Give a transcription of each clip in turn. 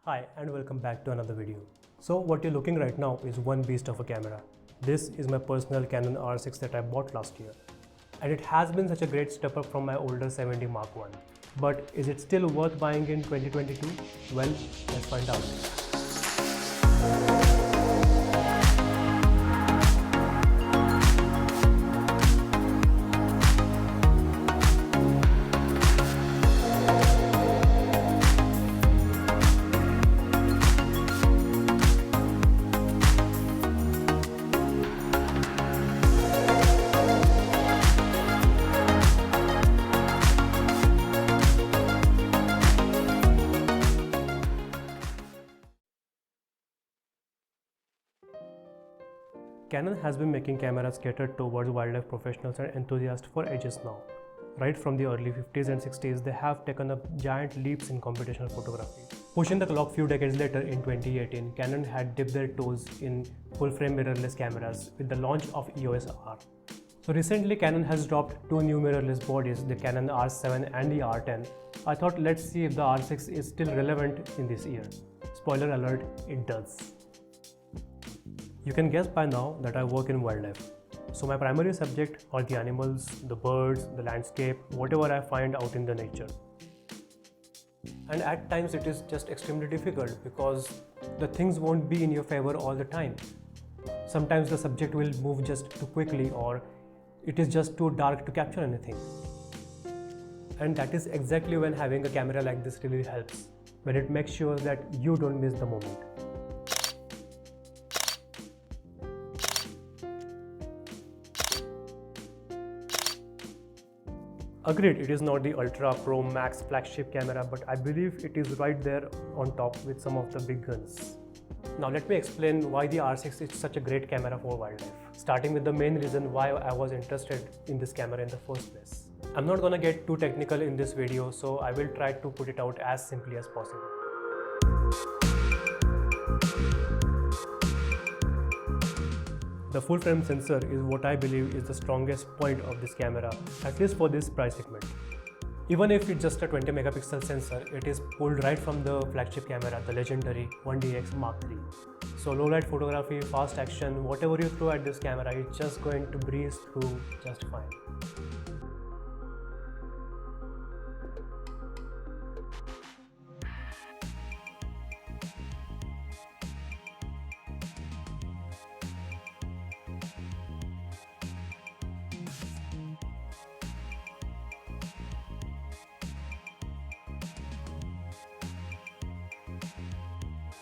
Hi and welcome back to another video. So what you're looking right now is one beast of a camera. This is my personal Canon R6 that I bought last year. And it has been such a great step up from my older 70 Mark I. But is it still worth buying in 2022? Well, let's find out. Canon has been making cameras catered towards wildlife professionals and enthusiasts for ages now. Right from the early 50s and 60s, they have taken up giant leaps in computational photography. Pushing the clock few decades later in 2018, Canon had dipped their toes in full-frame mirrorless cameras with the launch of EOS R. So recently Canon has dropped two new mirrorless bodies, the Canon R7 and the R10. I thought let's see if the R6 is still relevant in this year. Spoiler alert, it does. You can guess by now that I work in wildlife. So my primary subject are the animals, the birds, the landscape, whatever I find out in the nature. And at times it is just extremely difficult because the things won't be in your favor all the time. Sometimes the subject will move just too quickly or it is just too dark to capture anything. And that is exactly when having a camera like this really helps, when it makes sure that you don't miss the moment. Agreed, it is not the Ultra Pro Max flagship camera, but I believe it is right there on top with some of the big guns. Now let me explain why the R6 is such a great camera for wildlife, starting with the main reason why I was interested in this camera in the first place. I'm not gonna get too technical in this video, so I will try to put it out as simply as possible. The full frame sensor is what I believe is the strongest point of this camera, at least for this price segment. Even if it's just a 20 megapixel sensor, it is pulled right from the flagship camera, the legendary 1DX Mark III. So low light photography, fast action, whatever you throw at this camera, it's just going to breeze through just fine.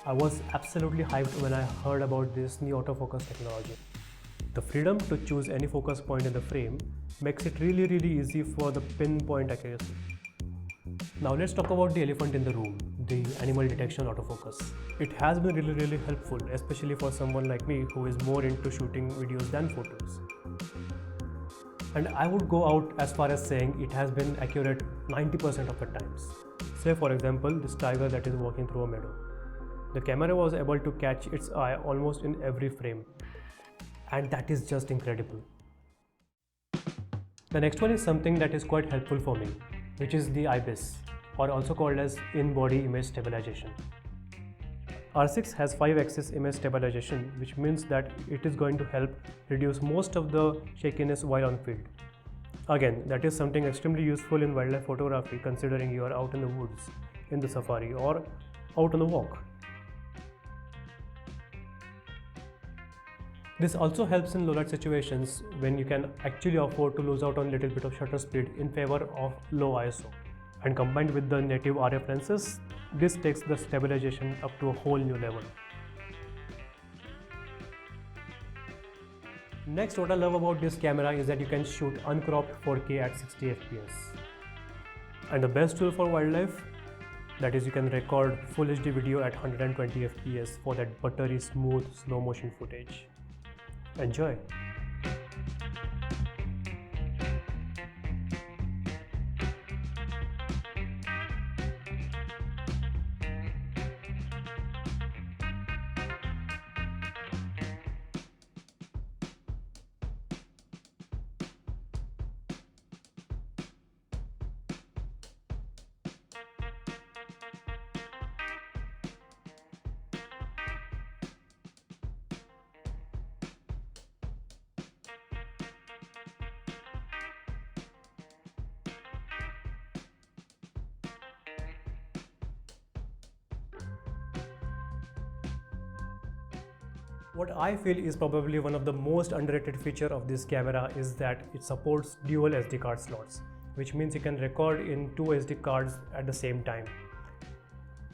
I was absolutely hyped when I heard about this new autofocus technology. The freedom to choose any focus point in the frame makes it really easy for the pinpoint accuracy. Now let's talk about the elephant in the room, the animal detection autofocus. It has been really helpful, especially for someone like me who is more into shooting videos than photos. And I would go out as far as saying it has been accurate 90% of the times. Say for example, this tiger that is walking through a meadow. The camera was able to catch its eye almost in every frame, and that is just incredible. The next one is something that is quite helpful for me, which is the IBIS, or also called as in-body image stabilization. R6 has 5-axis image stabilization, which means that it is going to help reduce most of the shakiness while on field. Again, that is something extremely useful in wildlife photography, considering you are out in the woods, in the safari, or out on a walk. This also helps in low light situations when you can actually afford to lose out on a little bit of shutter speed in favor of low ISO. And combined with the native RF lenses, this takes the stabilization up to a whole new level. Next, what I love about this camera is that you can shoot uncropped 4K at 60 FPS. And the best tool for wildlife, that is, you can record full HD video at 120 FPS for that buttery smooth slow motion footage. Enjoy! What I feel is probably one of the most underrated feature of this camera is that it supports dual SD card slots, which means you can record in two SD cards at the same time.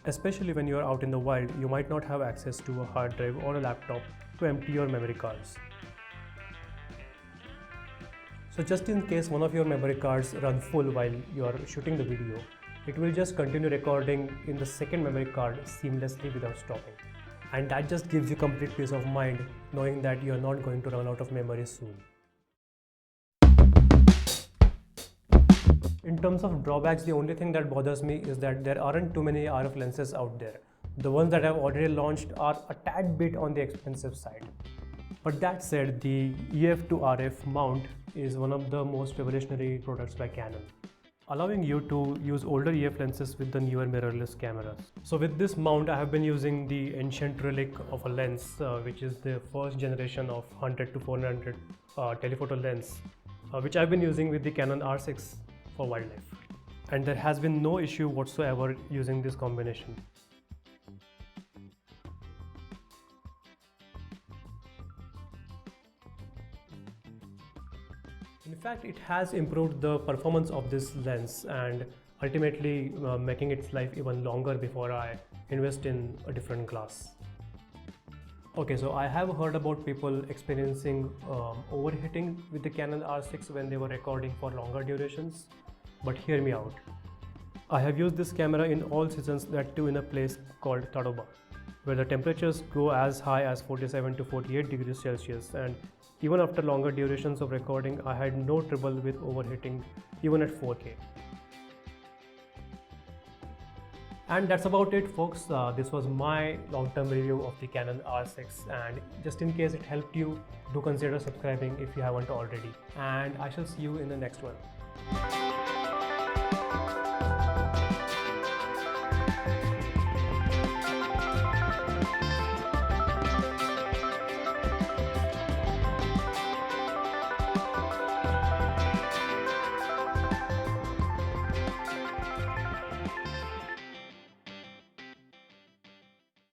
Especially when you are out in the wild, you might not have access to a hard drive or a laptop to empty your memory cards. So just in case one of your memory cards run full while you are shooting the video, it will just continue recording in the second memory card seamlessly without stopping. And that just gives you complete peace of mind knowing that you are not going to run out of memory soon. In terms of drawbacks, the only thing that bothers me is that there aren't too many RF lenses out there. The ones that have already launched are a tad bit on the expensive side. But that said, the EF to RF mount is one of the most revolutionary products by Canon, allowing you to use older EF lenses with the newer mirrorless cameras. So with this mount, I have been using the ancient relic of a lens, which is the first generation of 100 to 400 telephoto lens, which I've been using with the Canon R6 for wildlife. And there has been no issue whatsoever using this combination. In fact, it has improved the performance of this lens and ultimately making its life even longer before I invest in a different glass. Okay, so I have heard about people experiencing overheating with the Canon R6 when they were recording for longer durations, but hear me out. I have used this camera in all seasons, that too in a place called Tadoba, where the temperatures go as high as 47 to 48 degrees Celsius, and even after longer durations of recording, I had no trouble with overheating even at 4K. And that's about it, folks. This was my long-term review of the Canon R6, and just in case it helped you, do consider subscribing if you haven't already. And I shall see you in the next one.